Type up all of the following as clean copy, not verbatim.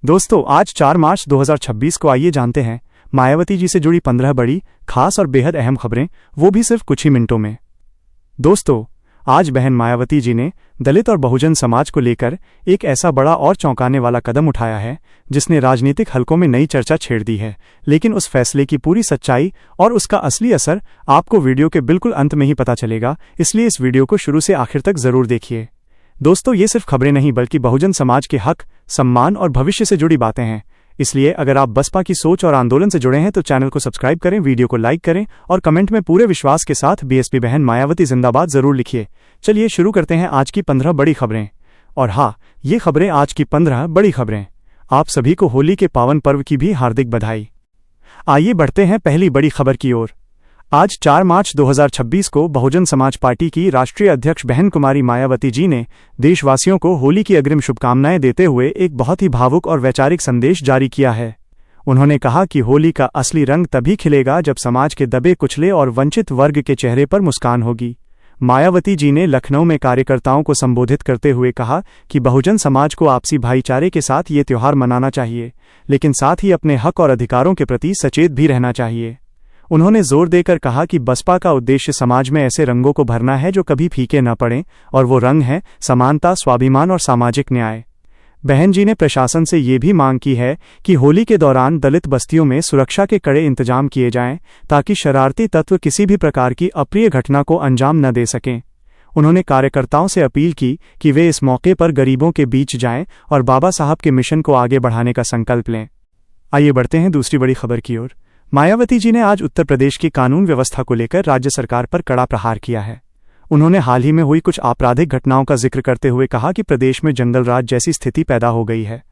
दोस्तों, आज 4 मार्च 2026 को आइए जानते हैं मायावती जी से जुड़ी 15 बड़ी, खास और बेहद अहम खबरें, वो भी सिर्फ कुछ ही मिनटों में। दोस्तों, आज बहन मायावती जी ने दलित और बहुजन समाज को लेकर एक ऐसा बड़ा और चौंकाने वाला कदम उठाया है जिसने राजनीतिक हलकों में नई चर्चा छेड़ दी है। लेकिन उस फैसले की पूरी सच्चाई और उसका असली असर आपको वीडियो के बिल्कुल अंत में ही पता चलेगा, इसलिए इस वीडियो को शुरू से आखिर तक जरूर देखिए। दोस्तों, ये सिर्फ खबरें नहीं बल्कि बहुजन समाज के हक, सम्मान और भविष्य से जुड़ी बातें हैं। इसलिए अगर आप बसपा की सोच और आंदोलन से जुड़े हैं तो चैनल को सब्सक्राइब करें, वीडियो को लाइक करें और कमेंट में पूरे विश्वास के साथ बीएसपी बहन मायावती जिंदाबाद जरूर लिखिए। चलिए शुरू करते हैं आज की 15 बड़ी खबरें। और हाँ, ये खबरें आज की 15 बड़ी खबरें। आप सभी को होली के पावन पर्व की भी हार्दिक बधाई। आइए बढ़ते हैं पहली बड़ी खबर की ओर। आज 4 मार्च 2026 को बहुजन समाज पार्टी की राष्ट्रीय अध्यक्ष बहन कुमारी मायावती जी ने देशवासियों को होली की अग्रिम शुभकामनाएं देते हुए एक बहुत ही भावुक और वैचारिक संदेश जारी किया है। उन्होंने कहा कि होली का असली रंग तभी खिलेगा जब समाज के दबे कुचले और वंचित वर्ग के चेहरे पर मुस्कान होगी। मायावती जी ने लखनऊ में कार्यकर्ताओं को संबोधित करते हुए कहा कि बहुजन समाज को आपसी भाईचारे के साथ ये त्योहार मनाना चाहिए, लेकिन साथ ही अपने हक और अधिकारों के प्रति सचेत भी रहना चाहिए। उन्होंने जोर देकर कहा कि बसपा का उद्देश्य समाज में ऐसे रंगों को भरना है जो कभी फीके न पड़ें, और वो रंग हैं समानता, स्वाभिमान और सामाजिक न्याय। बहन जी ने प्रशासन से ये भी मांग की है कि होली के दौरान दलित बस्तियों में सुरक्षा के कड़े इंतजाम किए जाएं ताकि शरारती तत्व किसी भी प्रकार की अप्रिय घटना को अंजाम न दे सकें। उन्होंने कार्यकर्ताओं से अपील की कि वे इस मौके पर गरीबों के बीच जाएं और बाबा साहब के मिशन को आगे बढ़ाने का संकल्प लें। आइए बढ़ते हैं दूसरी बड़ी खबर की ओर। मायावती जी ने आज उत्तर प्रदेश की कानून व्यवस्था को लेकर राज्य सरकार पर कड़ा प्रहार किया है। उन्होंने हाल ही में हुई कुछ आपराधिक घटनाओं का जिक्र करते हुए कहा कि प्रदेश में जंगल राज जैसी स्थिति पैदा हो गई है।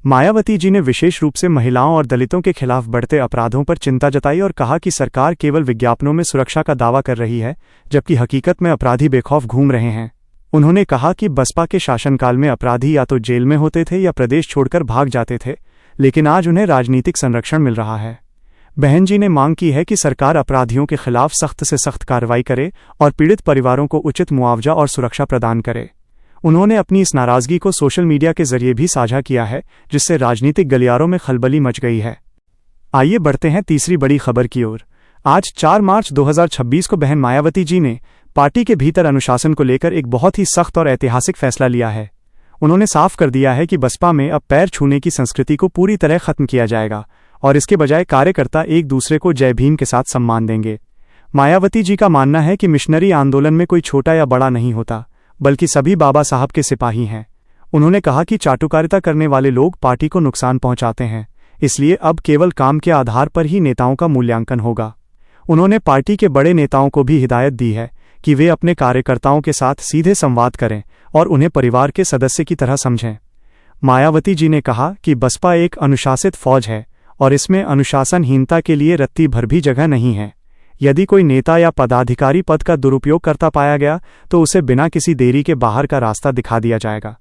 मायावती जी ने विशेष रूप से महिलाओं और दलितों के खिलाफ बढ़ते अपराधों पर चिंता जताई और कहा कि सरकार केवल विज्ञापनों में सुरक्षा का दावा कर रही है, जबकि हकीकत में अपराधी बेखौफ घूम रहे हैं। उन्होंने कहा कि बसपा के शासनकाल में अपराधी या तो जेल में होते थे या प्रदेश छोड़कर भाग जाते थे, लेकिन आज उन्हें राजनीतिक संरक्षण मिल रहा है। बहन जी ने मांग की है कि सरकार अपराधियों के खिलाफ सख्त से सख्त कार्रवाई करे और पीड़ित परिवारों को उचित मुआवजा और सुरक्षा प्रदान करे। उन्होंने अपनी इस नाराजगी को सोशल मीडिया के जरिए भी साझा किया है, जिससे राजनीतिक गलियारों में खलबली मच गई है। आइए बढ़ते हैं तीसरी बड़ी खबर की ओर। आज 4 मार्च 2026 को बहन मायावती जी ने पार्टी के भीतर अनुशासन को लेकर एक बहुत ही सख्त और ऐतिहासिक फैसला लिया है। उन्होंने साफ कर दिया है कि बसपा में अब पैर छूने की संस्कृति को पूरी तरह खत्म किया जाएगा और इसके बजाय कार्यकर्ता एक दूसरे को जय भीम के साथ सम्मान देंगे। मायावती जी का मानना है कि मिशनरी आंदोलन में कोई छोटा या बड़ा नहीं होता, बल्कि सभी बाबा साहब के सिपाही हैं। उन्होंने कहा कि चाटुकारिता करने वाले लोग पार्टी को नुकसान पहुंचाते हैं, इसलिए अब केवल काम के आधार पर ही नेताओं का मूल्यांकन होगा। उन्होंने पार्टी के बड़े नेताओं को भी हिदायत दी है कि वे अपने कार्यकर्ताओं के साथ सीधे संवाद करें और उन्हें परिवार के सदस्य की तरह समझें। मायावती जी ने कहा कि बसपा एक अनुशासित फौज है और इसमें अनुशासनहीनता के लिए रत्ती भर भी जगह नहीं है। यदि कोई नेता या पदाधिकारी पद का दुरुपयोग करता पाया गया तो उसे बिना किसी देरी के बाहर का रास्ता दिखा दिया जाएगा।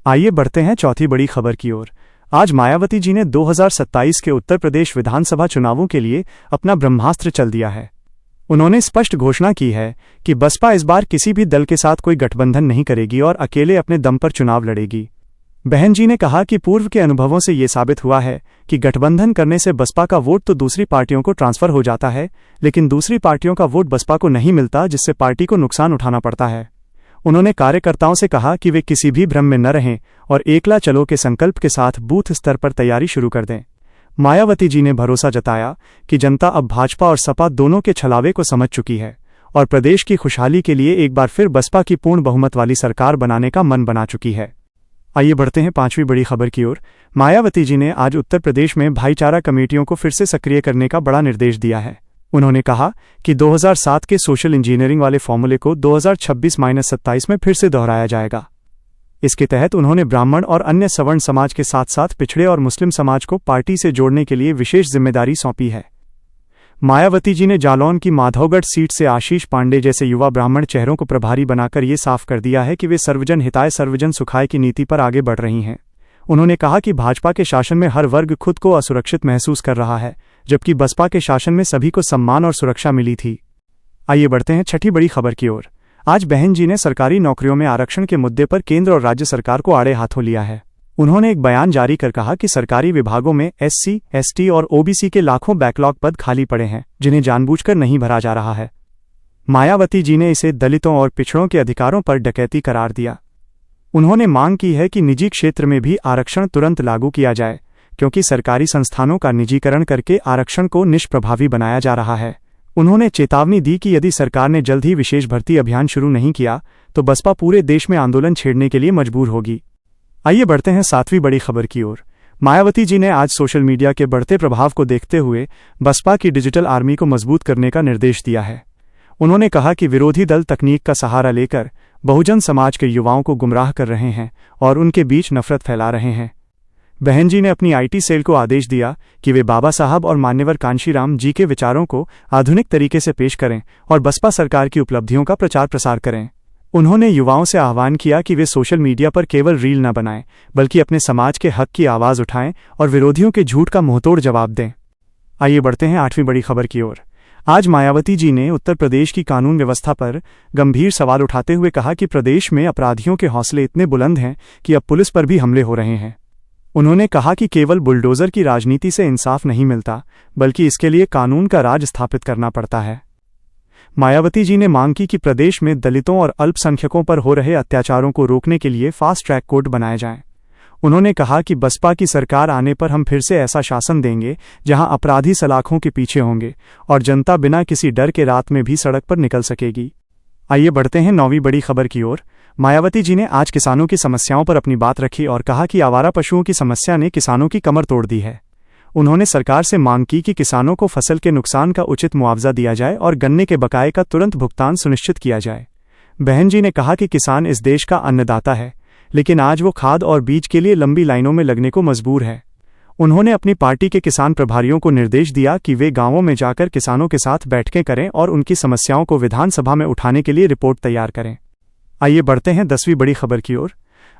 आइए बढ़ते हैं चौथी बड़ी खबर की ओर। आज मायावती जी ने 2027 के उत्तर प्रदेश विधानसभा चुनावों के लिए अपना ब्रह्मास्त्र चल दिया है। उन्होंने स्पष्ट घोषणा की है कि बसपा इस बार किसी भी दल के साथ कोई गठबंधन नहीं करेगी और अकेले अपने दम पर चुनाव लड़ेगी। बहन जी ने कहा कि पूर्व के अनुभवों से ये साबित हुआ है कि गठबंधन करने से बसपा का वोट तो दूसरी पार्टियों को ट्रांसफर हो जाता है, लेकिन दूसरी पार्टियों का वोट बसपा को नहीं मिलता, जिससे पार्टी को नुकसान उठाना पड़ता है। उन्होंने कार्यकर्ताओं से कहा कि वे किसी भी भ्रम में न रहें और एकला चलो के संकल्प के साथ बूथ स्तर पर तैयारी शुरू कर दें। मायावती जी ने भरोसा जताया कि जनता अब भाजपा और सपा दोनों के छलावे को समझ चुकी है और प्रदेश की खुशहाली के लिए एक बार फिर बसपा की पूर्ण बहुमत वाली सरकार बनाने का मन बना चुकी है। आइए बढ़ते हैं पांचवी बड़ी खबर की ओर। मायावती जी ने आज उत्तर प्रदेश में भाईचारा कमेटियों को फिर से सक्रिय करने का बड़ा निर्देश दिया है। उन्होंने कहा कि 2007 के सोशल इंजीनियरिंग वाले फॉर्मूले को 2026-27 में फिर से दोहराया जाएगा। इसके तहत उन्होंने ब्राह्मण और अन्य सवर्ण समाज के साथ साथ पिछड़े और मुस्लिम समाज को पार्टी से जोड़ने के लिए विशेष जिम्मेदारी सौंपी है। मायावती जी ने जालौन की माधवगढ़ सीट से आशीष पांडे जैसे युवा ब्राह्मण चेहरों को प्रभारी बनाकर ये साफ कर दिया है कि वे सर्वजन हिताय सर्वजन सुखाय की नीति पर आगे बढ़ रही हैं। उन्होंने कहा कि भाजपा के शासन में हर वर्ग खुद को असुरक्षित महसूस कर रहा है, जबकि बसपा के शासन में सभी को सम्मान और सुरक्षा मिली थी। आइए बढ़ते हैं छठी बड़ी खबर की ओर। आज बहन जी ने सरकारी नौकरियों में आरक्षण के मुद्दे पर केंद्र और राज्य सरकार को आड़े हाथों लिया है। उन्होंने एक बयान जारी कर कहा कि सरकारी विभागों में SC, ST और OBC के लाखों बैकलॉग पद खाली पड़े हैं जिन्हें जानबूझकर नहीं भरा जा रहा है। मायावती जी ने इसे दलितों और पिछड़ों के अधिकारों पर डकैती करार दिया। उन्होंने मांग की है कि निजी क्षेत्र में भी आरक्षण तुरंत लागू किया जाए, क्योंकि सरकारी संस्थानों का निजीकरण करके आरक्षण को निष्प्रभावी बनाया जा रहा है। उन्होंने चेतावनी दी कि यदि सरकार ने जल्द ही विशेष भर्ती अभियान शुरू नहीं किया तो बसपा पूरे देश में आंदोलन छेड़ने के लिए मजबूर होगी। आइए बढ़ते हैं 7वीं बड़ी खबर की ओर। मायावती जी ने आज सोशल मीडिया के बढ़ते प्रभाव को देखते हुए बसपा की डिजिटल आर्मी को मजबूत करने का निर्देश दिया है। उन्होंने कहा कि विरोधी दल तकनीक का सहारा लेकर बहुजन समाज के युवाओं को गुमराह कर रहे हैं और उनके बीच नफरत फैला रहे हैं। बहन जी ने अपनी IT सेल को आदेश दिया कि वे बाबा साहब और मान्यवर कांशीराम जी के विचारों को आधुनिक तरीके से पेश करें और बसपा सरकार की उपलब्धियों का प्रचार प्रसार करें। उन्होंने युवाओं से आह्वान किया कि वे सोशल मीडिया पर केवल रील न बनाएं, बल्कि अपने समाज के हक की आवाज़ उठाएं और विरोधियों के झूठ का मुंहतोड़ जवाब दें। आइए बढ़ते हैं 8वीं बड़ी खबर की ओर। आज मायावती जी ने उत्तर प्रदेश की कानून व्यवस्था पर गंभीर सवाल उठाते हुए कहा कि प्रदेश में अपराधियों के हौसले इतने बुलंद हैं कि अब पुलिस पर भी हमले हो रहे हैं। उन्होंने कहा कि केवल बुलडोजर की राजनीति से इंसाफ नहीं मिलता, बल्कि इसके लिए कानून का राज स्थापित करना पड़ता है। मायावती जी ने मांग की कि प्रदेश में दलितों और अल्पसंख्यकों पर हो रहे अत्याचारों को रोकने के लिए फास्ट ट्रैक कोर्ट बनाए जाएं। उन्होंने कहा कि बसपा की सरकार आने पर हम फिर से ऐसा शासन देंगे जहां अपराधी सलाखों के पीछे होंगे और जनता बिना किसी डर के रात में भी सड़क पर निकल सकेगी। आइए बढ़ते हैं 9वीं बड़ी खबर की ओर। मायावती जी ने आज किसानों की समस्याओं पर अपनी बात रखी और कहा कि आवारा पशुओं की समस्या ने किसानों की कमर तोड़ दी है। उन्होंने सरकार से मांग की कि किसानों को फसल के नुकसान का उचित मुआवजा दिया जाए और गन्ने के बकाये का तुरंत भुगतान सुनिश्चित किया जाए। बहन जी ने कहा कि किसान इस देश का अन्नदाता है, लेकिन आज वो खाद और बीज के लिए लंबी लाइनों में लगने को मजबूर है। उन्होंने अपनी पार्टी के किसान प्रभारियों को निर्देश दिया कि वे गांवों में जाकर किसानों के साथ बैठकें करें और उनकी समस्याओं को विधानसभा में उठाने के लिए रिपोर्ट तैयार करें। आइए बढ़ते हैं 10वीं बड़ी खबर की ओर।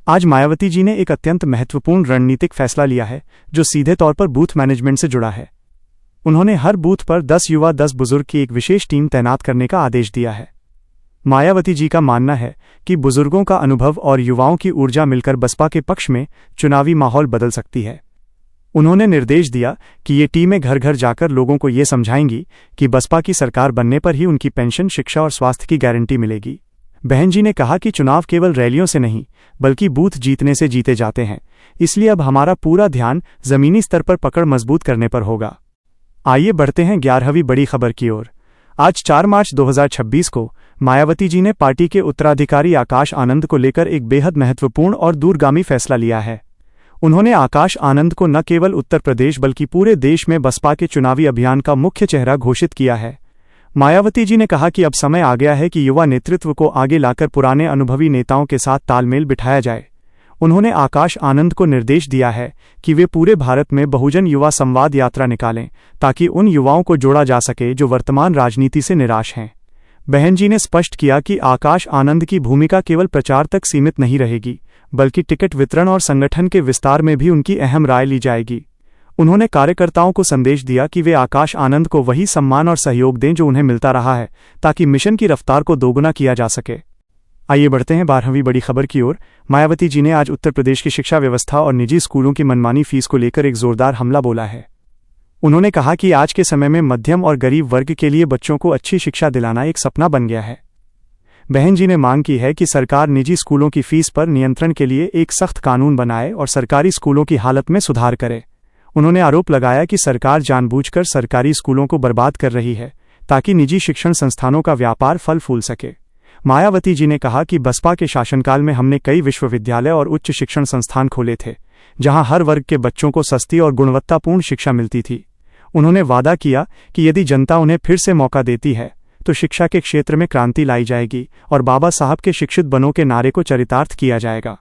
आज मायावती जी ने एक अत्यंत महत्वपूर्ण रणनीतिक फैसला लिया है जो सीधे तौर पर बूथ मैनेजमेंट से जुड़ा है। उन्होंने हर बूथ पर 10 युवा 10 बुजुर्ग की एक विशेष टीम तैनात करने का आदेश दिया है। मायावती जी का मानना है कि बुजुर्गों का अनुभव और युवाओं की ऊर्जा मिलकर बसपा के पक्ष में चुनावी माहौल बदल सकती है। उन्होंने निर्देश दिया कि ये टीमें घर घर जाकर लोगों को ये समझाएंगी कि बसपा की सरकार बनने पर ही उनकी पेंशन, शिक्षा और स्वास्थ्य की गारंटी मिलेगी। बहन जी ने कहा कि चुनाव केवल रैलियों से नहीं बल्कि बूथ जीतने से जीते जाते हैं, इसलिए अब हमारा पूरा ध्यान जमीनी स्तर पर पकड़ मजबूत करने पर होगा। आइए बढ़ते हैं 11वीं बड़ी खबर की ओर। आज 4 मार्च 2026 को मायावती जी ने पार्टी के उत्तराधिकारी आकाश आनंद को लेकर एक बेहद महत्वपूर्ण और दूरगामी फैसला लिया है। उन्होंने आकाश आनंद को न केवल उत्तर प्रदेश बल्कि पूरे देश में बसपा के चुनावी अभियान का मुख्य चेहरा घोषित किया है। मायावती जी ने कहा कि अब समय आ गया है कि युवा नेतृत्व को आगे लाकर पुराने अनुभवी नेताओं के साथ तालमेल बिठाया जाए। उन्होंने आकाश आनंद को निर्देश दिया है कि वे पूरे भारत में बहुजन युवा संवाद यात्रा निकालें ताकि उन युवाओं को जोड़ा जा सके जो वर्तमान राजनीति से निराश हैं। बहन जी ने स्पष्ट किया कि आकाश आनंद की भूमिका केवल प्रचार तक सीमित नहीं रहेगी, बल्कि टिकट वितरण और संगठन के विस्तार में भी उनकी अहम राय ली जाएगी। उन्होंने कार्यकर्ताओं को संदेश दिया कि वे आकाश आनंद को वही सम्मान और सहयोग दें जो उन्हें मिलता रहा है, ताकि मिशन की रफ्तार को दोगुना किया जा सके। आइए बढ़ते हैं 12वीं बड़ी खबर की ओर। मायावती जी ने आज उत्तर प्रदेश की शिक्षा व्यवस्था और निजी स्कूलों की मनमानी फीस को लेकर एक जोरदार हमला बोला है। उन्होंने कहा कि आज के समय में मध्यम और गरीब वर्ग के लिए बच्चों को अच्छी शिक्षा दिलाना एक सपना बन गया है। बहन जी ने मांग की है कि सरकार निजी स्कूलों की फीस पर नियंत्रण के लिए एक सख्त कानून बनाए और सरकारी स्कूलों की हालत में सुधार करे। उन्होंने आरोप लगाया कि सरकार जानबूझकर सरकारी स्कूलों को बर्बाद कर रही है ताकि निजी शिक्षण संस्थानों का व्यापार फल फूल सके। मायावती जी ने कहा कि बसपा के शासनकाल में हमने कई विश्वविद्यालय और उच्च शिक्षण संस्थान खोले थे जहां हर वर्ग के बच्चों को सस्ती और गुणवत्तापूर्ण शिक्षा मिलती थी। उन्होंने वादा किया कि यदि जनता उन्हें फिर से मौका देती है तो शिक्षा के क्षेत्र में क्रांति लाई जाएगी और बाबा साहब के शिक्षित बनो के नारे को चरितार्थ किया जाएगा।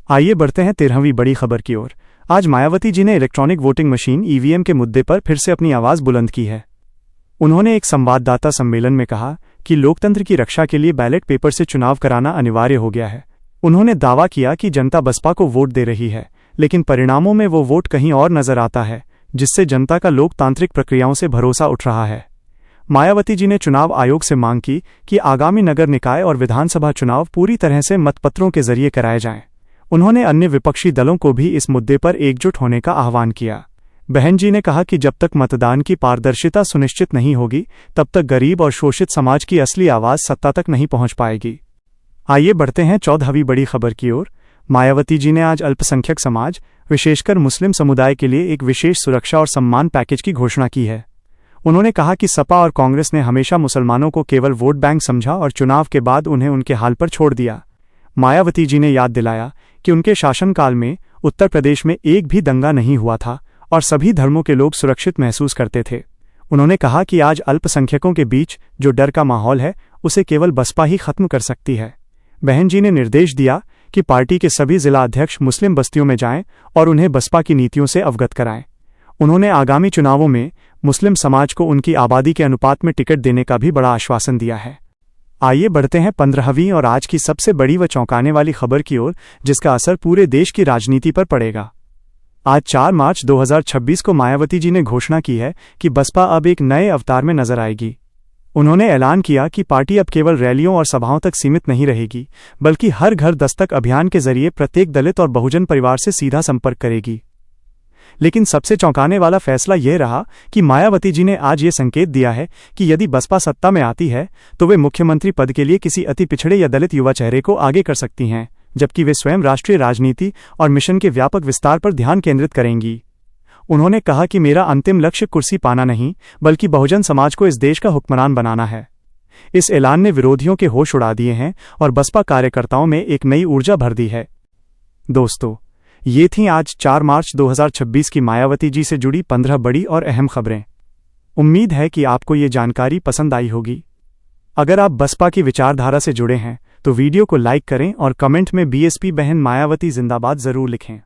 आइए बढ़ते हैं 13वीं बड़ी खबर की ओर। आज मायावती जी ने इलेक्ट्रॉनिक वोटिंग मशीन EVM के मुद्दे पर फिर से अपनी आवाज़ बुलंद की है। उन्होंने एक संवाददाता सम्मेलन में कहा कि लोकतंत्र की रक्षा के लिए बैलेट पेपर से चुनाव कराना अनिवार्य हो गया है। उन्होंने दावा किया कि जनता बसपा को वोट दे रही है, लेकिन परिणामों में वो वोट कहीं और नजर आता है, जिससे जनता का लोकतांत्रिक प्रक्रियाओं से भरोसा उठ रहा है। मायावती जी ने चुनाव आयोग से मांग की कि आगामी नगर निकाय और विधानसभा चुनाव पूरी तरह से मतपत्रों के जरिए कराए जाएं। उन्होंने अन्य विपक्षी दलों को भी इस मुद्दे पर एकजुट होने का आह्वान किया। बहन जी ने कहा कि जब तक मतदान की पारदर्शिता सुनिश्चित नहीं होगी, तब तक गरीब और शोषित समाज की असली आवाज़ सत्ता तक नहीं पहुंच पाएगी। आइए बढ़ते हैं 14वीं बड़ी खबर की ओर। मायावती जी ने आज अल्पसंख्यक समाज, विशेषकर मुस्लिम समुदाय के लिए एक विशेष सुरक्षा और सम्मान पैकेज की घोषणा की है। उन्होंने कहा कि सपा और कांग्रेस ने हमेशा मुसलमानों को केवल वोट बैंक समझा और चुनाव के बाद उन्हें उनके हाल पर छोड़ दिया। मायावती जी ने याद दिलाया कि उनके शासनकाल में उत्तर प्रदेश में एक भी दंगा नहीं हुआ था और सभी धर्मों के लोग सुरक्षित महसूस करते थे। उन्होंने कहा कि आज अल्पसंख्यकों के बीच जो डर का माहौल है, उसे केवल बसपा ही खत्म कर सकती है। बहन जी ने निर्देश दिया कि पार्टी के सभी जिला अध्यक्ष मुस्लिम बस्तियों में जाएं और उन्हें बसपा की नीतियों से अवगत कराएं। उन्होंने आगामी चुनावों में मुस्लिम समाज को उनकी आबादी के अनुपात में टिकट देने का भी बड़ा आश्वासन दिया है। आइए बढ़ते हैं 15वीं और आज की सबसे बड़ी व चौंकाने वाली खबर की ओर, जिसका असर पूरे देश की राजनीति पर पड़ेगा। आज 4 मार्च 2026 को मायावती जी ने घोषणा की है कि बसपा अब एक नए अवतार में नजर आएगी। उन्होंने ऐलान किया कि पार्टी अब केवल रैलियों और सभाओं तक सीमित नहीं रहेगी, बल्कि हर घर दस्तक अभियान के जरिए प्रत्येक दलित और बहुजन परिवार से सीधा संपर्क करेगी। लेकिन सबसे चौंकाने वाला फैसला यह रहा कि मायावती जी ने आज ये संकेत दिया है कि यदि बसपा सत्ता में आती है तो वे मुख्यमंत्री पद के लिए किसी अति पिछड़े या दलित युवा चेहरे को आगे कर सकती हैं, जबकि वे स्वयं राष्ट्रीय राजनीति और मिशन के व्यापक विस्तार पर ध्यान केंद्रित करेंगी। उन्होंने कहा कि मेरा अंतिम लक्ष्य कुर्सी पाना नहीं, बल्कि बहुजन समाज को इस देश का हुक्मरान बनाना है। इस ऐलान ने विरोधियों के होश उड़ा दिए हैं और बसपा कार्यकर्ताओं में एक नई ऊर्जा भर दी है। दोस्तों, ये थीं आज 4 मार्च 2026 की मायावती जी से जुड़ी 15 बड़ी और अहम खबरें। उम्मीद है कि आपको ये जानकारी पसंद आई होगी। अगर आप बसपा की विचारधारा से जुड़े हैं तो वीडियो को लाइक करें और कमेंट में बीएसपी बहन मायावती जिंदाबाद जरूर लिखें।